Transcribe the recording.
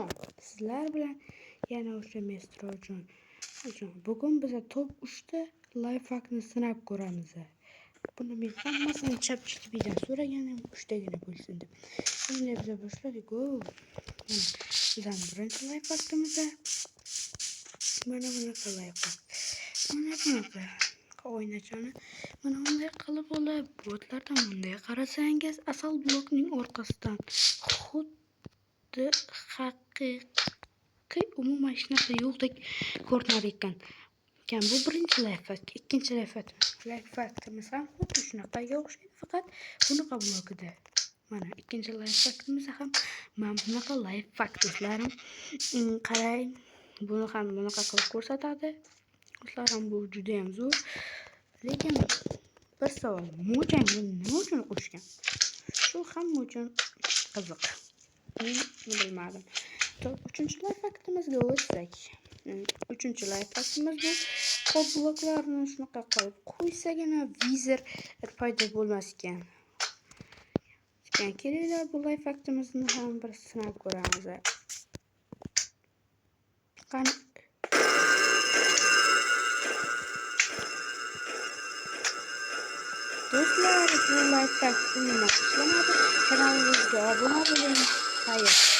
Salom. Sizlar bilan yana o'sha Metro uchun. Bugun biz top 3 ta lifehackni sinab ko'ramiz. Buni men hammasini ChatGPTdan so'raganim 3 tagina bo'lsin deb. Endi biz boshladik. Bizning birinchi lifehackimiz mana bunaqa lifehack. Mana bunaqa o'ynachani mana bunday qilib olib, botlardan bunday qarasangiz, asal blokning orqasidan xuddi haqiqiy umuman hech narsa yo'qdek ko'rinar ekan. Bu birinchi lifehack. Ikkinchi lifehackimiz ham xuddi shunaqaga o'xshaydi, faqat bunaqa blokida. Mana ikkinchi lifehackimiz ham mana bunaqa lifehack do'stlarim. Qarang, buni ham bunaqa qilib ko'rsatadi. Do'stlarim, bu juda ham zo'r. Lekin bir savol, mo'jang buni nima uchun qo'shgan? Shu hamma uchun qiziq. Men bilmadim. Uchinchi lifehackimizga o'tsak. Uchinchi lifehackimiz bu qop bloklarni shunaqa qilib qo'ysagina vizor paydo bo'lmas ekan. Kelinglar, bu lifehackimizni ham bir sinab ko'ramiz. Do'stlar, bu lifehack nima ishlamadi? Kanalimizga obuna bo'ling. Xayr.